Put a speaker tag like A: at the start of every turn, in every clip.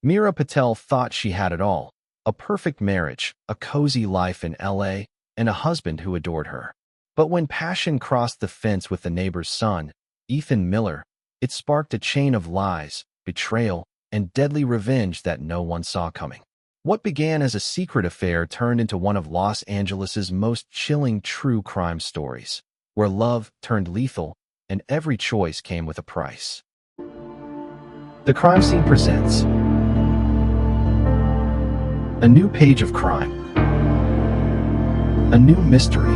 A: Meera Patel thought she had it all: a perfect marriage, a cozy life in LA, and a husband who adored her. But when passion crossed the fence with the neighbor's son, Ethan Miller, it sparked a chain of lies, betrayal, and deadly revenge that no one saw coming. What began as a secret affair turned into one of Los Angeles's most chilling true crime stories, where love turned lethal and every choice came with a price. The Crime Scene presents a new page of crime, a new mystery,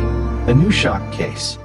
A: a new shock case.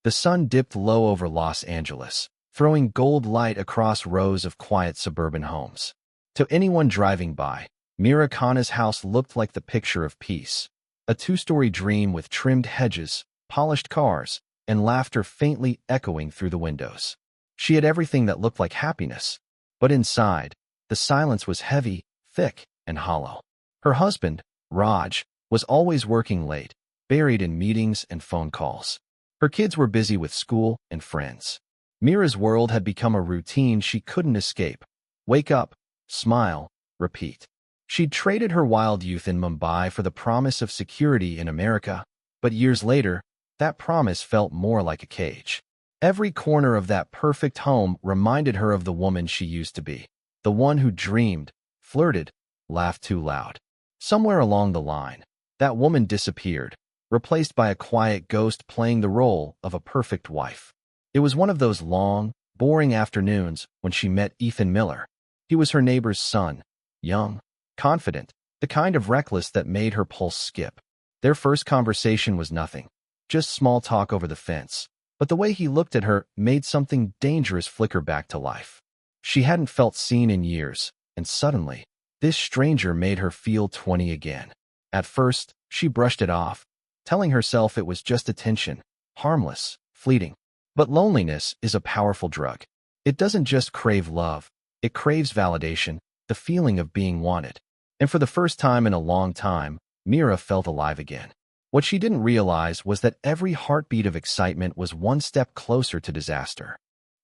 A: The sun dipped low over Los Angeles, throwing gold light across rows of quiet suburban homes. To anyone driving by, Meera Khanna's house looked like the picture of peace, a two-story dream with trimmed hedges, polished cars, and laughter faintly echoing through the windows. She had everything that looked like happiness, but inside, the silence was heavy, thick, and hollow. Her husband, Raj, was always working late, buried in meetings and phone calls. Her kids were busy with school and friends. Meera's world had become a routine she couldn't escape. Wake up, smile, repeat. She'd traded her wild youth in Mumbai for the promise of security in America, but years later, that promise felt more like a cage. Every corner of that perfect home reminded her of the woman she used to be, the one who dreamed, flirted, laughed too loud. Somewhere along the line, that woman disappeared, replaced by a quiet ghost playing the role of a perfect wife. It was one of those long, boring afternoons when she met Ethan Miller. He was her neighbor's son, young, confident, the kind of reckless that made her pulse skip. Their first conversation was nothing, just small talk over the fence, but the way he looked at her made something dangerous flicker back to life. She hadn't felt seen in years, and suddenly, this stranger made her feel 20 again. At first, she brushed it off, telling herself it was just attention, harmless, fleeting. But loneliness is a powerful drug. It doesn't just crave love, it craves validation, the feeling of being wanted. And for the first time in a long time, Meera felt alive again. What she didn't realize was that every heartbeat of excitement was one step closer to disaster.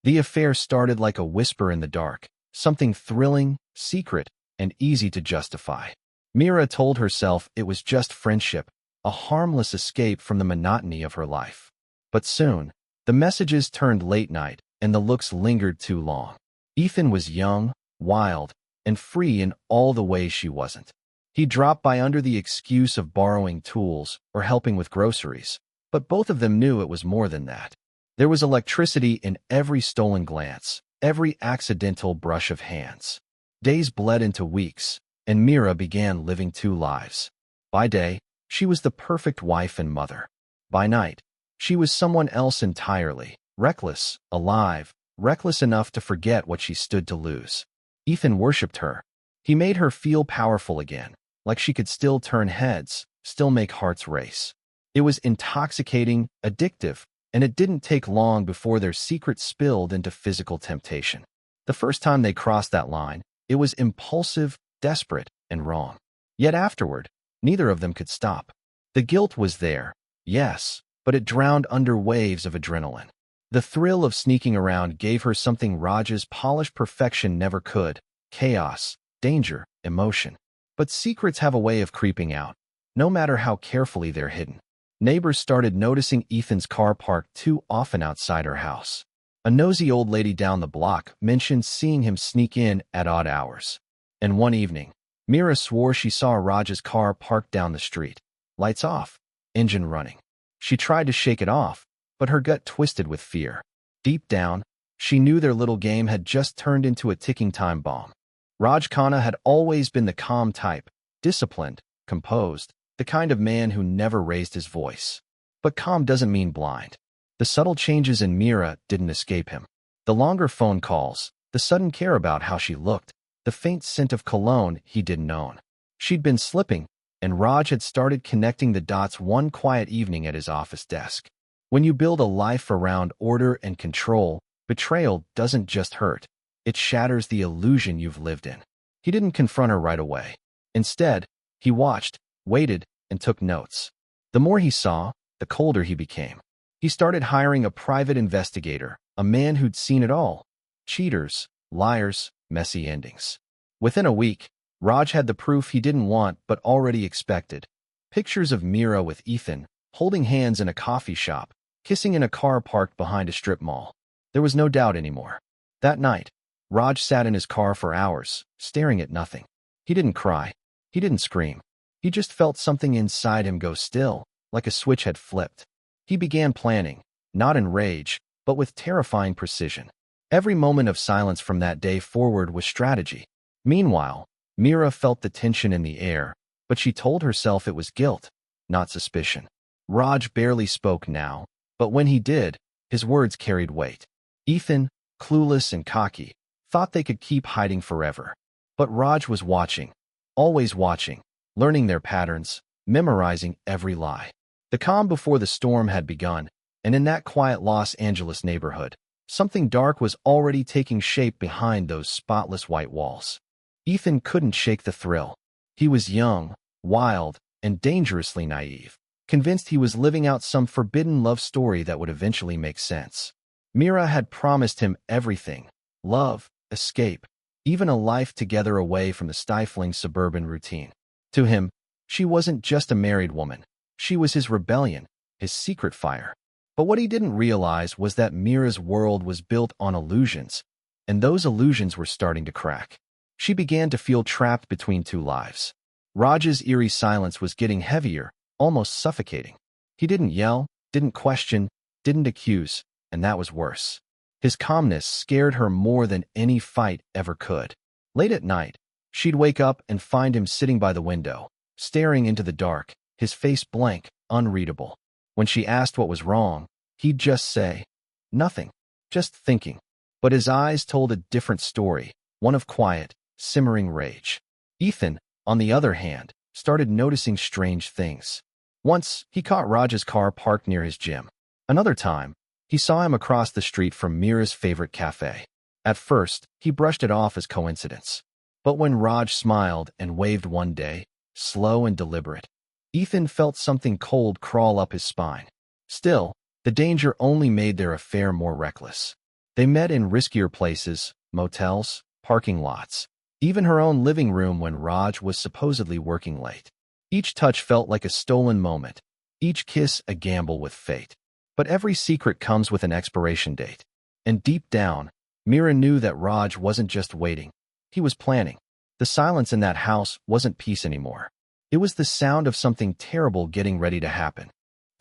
A: The affair started like a whisper in the dark, something thrilling, secret, and easy to justify. Meera told herself it was just friendship, a harmless escape from the monotony of her life. But soon, the messages turned late night, and the looks lingered too long. Ethan was young, wild, and free in all the ways she wasn't. He dropped by under the excuse of borrowing tools or helping with groceries, but both of them knew it was more than that. There was electricity in every stolen glance, every accidental brush of hands. Days bled into weeks, and Meera began living two lives. By day, she was the perfect wife and mother. By night, she was someone else entirely, reckless, alive, reckless enough to forget what she stood to lose. Ethan worshipped her. He made her feel powerful again, like she could still turn heads, still make hearts race. It was intoxicating, addictive, and it didn't take long before their secret spilled into physical temptation. The first time they crossed that line, it was impulsive, desperate, and wrong. Yet afterward, neither of them could stop. The guilt was there, yes, but it drowned under waves of adrenaline. The thrill of sneaking around gave her something Raj's polished perfection never could: chaos, danger, emotion. But secrets have a way of creeping out, no matter how carefully they're hidden. Neighbors started noticing Ethan's car parked too often outside her house. A nosy old lady down the block mentioned seeing him sneak in at odd hours. And one evening, Meera swore she saw Raj's car parked down the street, lights off, engine running. She tried to shake it off, but her gut twisted with fear. Deep down, she knew their little game had just turned into a ticking time bomb. Raj Khanna had always been the calm type, disciplined, composed, the kind of man who never raised his voice. But calm doesn't mean blind. The subtle changes in Meera didn't escape him. The longer phone calls, the sudden care about how she looked, the faint scent of cologne he didn't own. She'd been slipping, and Raj had started connecting the dots one quiet evening at his office desk. When you build a life around order and control, betrayal doesn't just hurt. It shatters the illusion you've lived in. He didn't confront her right away. Instead, he watched, waited, and took notes. The more he saw, the colder he became. He started hiring a private investigator, a man who'd seen it all: cheaters, liars, messy endings. Within a week, Raj had the proof he didn't want but already expected. Pictures of Meera with Ethan, holding hands in a coffee shop, kissing in a car parked behind a strip mall. There was no doubt anymore. That night, Raj sat in his car for hours, staring at nothing. He didn't cry. He didn't scream. He just felt something inside him go still, like a switch had flipped. He began planning, not in rage, but with terrifying precision. Every moment of silence from that day forward was strategy. Meanwhile, Meera felt the tension in the air, but she told herself it was guilt, not suspicion. Raj barely spoke now, but when he did, his words carried weight. Ethan, clueless and cocky, thought they could keep hiding forever. But Raj was watching, always watching, learning their patterns, memorizing every lie. The calm before the storm had begun, and in that quiet Los Angeles neighborhood, something dark was already taking shape behind those spotless white walls. Ethan couldn't shake the thrill. He was young, wild, and dangerously naive, convinced he was living out some forbidden love story that would eventually make sense. Meera had promised him everything: love, escape, even a life together away from the stifling suburban routine. To him, she wasn't just a married woman. She was his rebellion, his secret fire. But what he didn't realize was that Meera's world was built on illusions, and those illusions were starting to crack. She began to feel trapped between two lives. Raj's eerie silence was getting heavier, almost suffocating. He didn't yell, didn't question, didn't accuse, and that was worse. His calmness scared her more than any fight ever could. Late at night, she'd wake up and find him sitting by the window, staring into the dark, his face blank, unreadable. When she asked what was wrong, he'd just say, "Nothing, just thinking." But his eyes told a different story, one of quiet, simmering rage. Ethan, on the other hand, started noticing strange things. Once, he caught Raj's car parked near his gym. Another time, he saw him across the street from Meera's favorite cafe. At first, he brushed it off as coincidence. But when Raj smiled and waved one day, slow and deliberate, Ethan felt something cold crawl up his spine. Still, the danger only made their affair more reckless. They met in riskier places, motels, parking lots, even her own living room when Raj was supposedly working late. Each touch felt like a stolen moment, each kiss a gamble with fate. But every secret comes with an expiration date. And deep down, Meera knew that Raj wasn't just waiting. He was planning. The silence in that house wasn't peace anymore. It was the sound of something terrible getting ready to happen.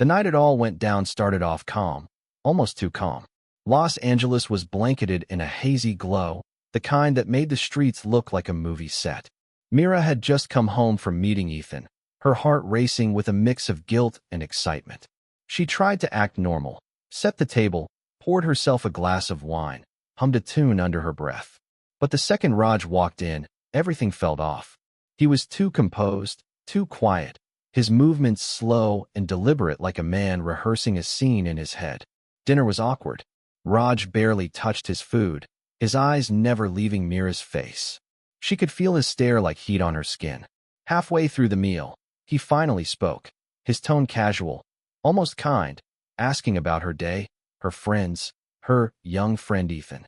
A: The night it all went down started off calm, almost too calm. Los Angeles was blanketed in a hazy glow, the kind that made the streets look like a movie set. Meera had just come home from meeting Ethan, her heart racing with a mix of guilt and excitement. She tried to act normal, set the table, poured herself a glass of wine, hummed a tune under her breath. But the second Raj walked in, everything felt off. He was too composed, too quiet, his movements slow and deliberate like a man rehearsing a scene in his head. Dinner was awkward. Raj barely touched his food, his eyes never leaving Meera's face. She could feel his stare like heat on her skin. Halfway through the meal, he finally spoke, his tone casual, almost kind, asking about her day, her friends, her young friend Ethan.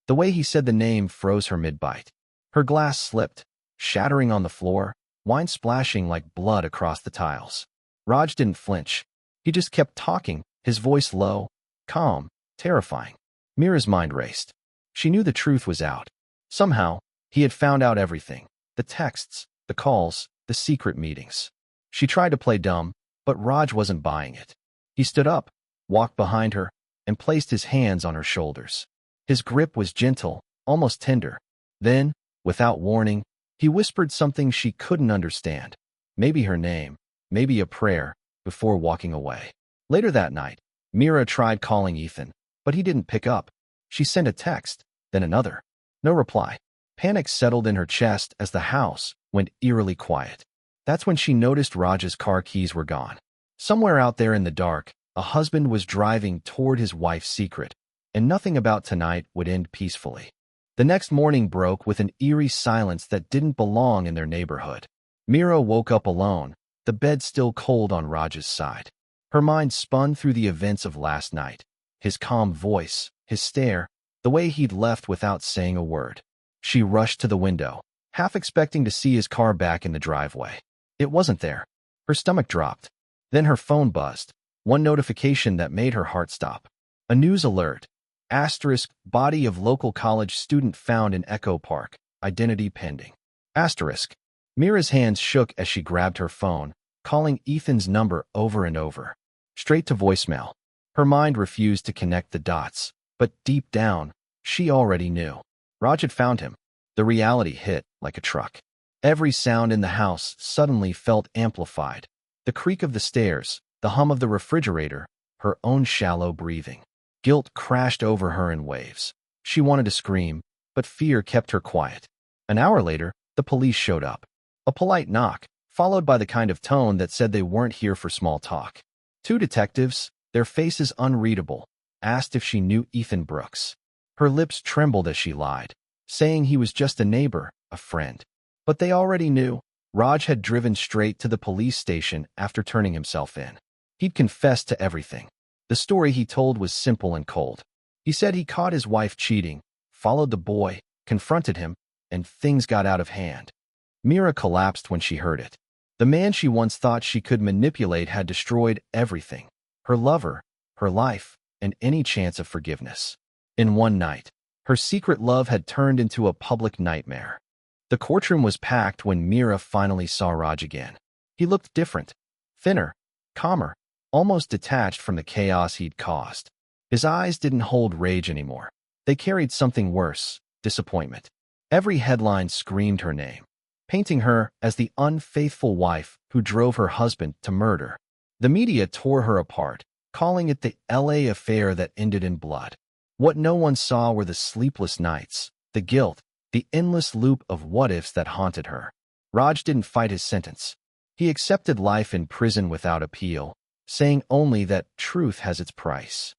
A: The way he said the name froze her mid-bite. Her glass slipped, shattering on the floor, wine splashing like blood across the tiles. Raj didn't flinch. He just kept talking, his voice low, calm, terrifying. Meera's mind raced. She knew the truth was out. Somehow, he had found out everything. The texts, the calls, the secret meetings. She tried to play dumb, but Raj wasn't buying it. He stood up, walked behind her, and placed his hands on her shoulders. His grip was gentle, almost tender. Then, without warning, he whispered something she couldn't understand. Maybe her name, maybe a prayer, before walking away. Later that night, Meera tried calling Ethan, but he didn't pick up. She sent a text, then another. No reply. Panic settled in her chest as the house went eerily quiet. That's when she noticed Raj's car keys were gone. Somewhere out there in the dark, a husband was driving toward his wife's secret, and nothing about tonight would end peacefully. The next morning broke with an eerie silence that didn't belong in their neighborhood. Meera woke up alone, the bed still cold on Raj's side. Her mind spun through the events of last night. His calm voice, his stare, the way he'd left without saying a word. She rushed to the window, half expecting to see his car back in the driveway. It wasn't there. Her stomach dropped. Then her phone buzzed. One notification that made her heart stop. A news alert. Asterisk, body of local college student found in Echo Park. Identity pending. Asterisk. Meera's hands shook as she grabbed her phone, calling Ethan's number over and over. Straight to voicemail. Her mind refused to connect the dots, but deep down, she already knew. Raj had found him. The reality hit like a truck. Every sound in the house suddenly felt amplified. The creak of the stairs, the hum of the refrigerator, her own shallow breathing. Guilt crashed over her in waves. She wanted to scream, but fear kept her quiet. An hour later, the police showed up. A polite knock, followed by the kind of tone that said they weren't here for small talk. Two detectives, their faces unreadable, asked if she knew Ethan Brooks. Her lips trembled as she lied, saying he was just a neighbor, a friend. But they already knew. Raj had driven straight to the police station after turning himself in. He'd confessed to everything. The story he told was simple and cold. He said he caught his wife cheating, followed the boy, confronted him, and things got out of hand. Meera collapsed when she heard it. The man she once thought she could manipulate had destroyed everything. Her lover, her life, and any chance of forgiveness. In one night, her secret love had turned into a public nightmare. The courtroom was packed when Meera finally saw Raj again. He looked different, thinner, calmer, almost detached from the chaos he'd caused. His eyes didn't hold rage anymore. They carried something worse, disappointment. Every headline screamed her name, painting her as the unfaithful wife who drove her husband to murder. The media tore her apart, calling it the LA affair that ended in blood. What no one saw were the sleepless nights, the guilt, the endless loop of what-ifs that haunted her. Raj didn't fight his sentence. He accepted life in prison without appeal, saying only that truth has its price.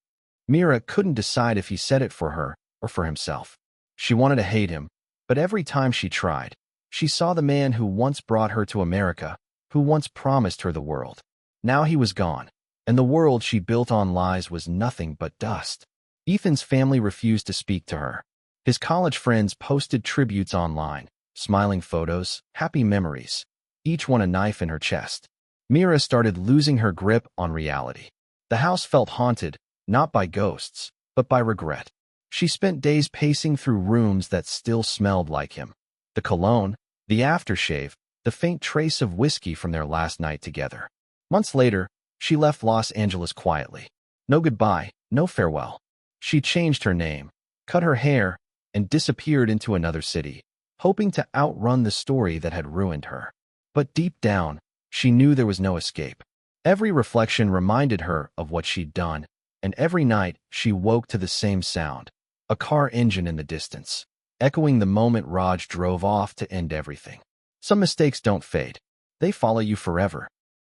A: Meera couldn't decide if he said it for her or for himself. She wanted to hate him, but every time she tried, she saw the man who once brought her to America, who once promised her the world. Now he was gone, and the world she built on lies was nothing but dust. Ethan's family refused to speak to her. His college friends posted tributes online, smiling photos, happy memories, each one a knife in her chest. Meera started losing her grip on reality. The house felt haunted, not by ghosts, but by regret. She spent days pacing through rooms that still smelled like him. The cologne, the aftershave, the faint trace of whiskey from their last night together. Months later, she left Los Angeles quietly. No goodbye, no farewell. She changed her name, cut her hair, and disappeared into another city, hoping to outrun the story that had ruined her. But deep down, she knew there was no escape. Every reflection reminded her of what she'd done, and every night she woke to the same sound, a car engine in the distance, echoing the moment Raj drove off to end everything. Some mistakes don't fade. They follow you forever.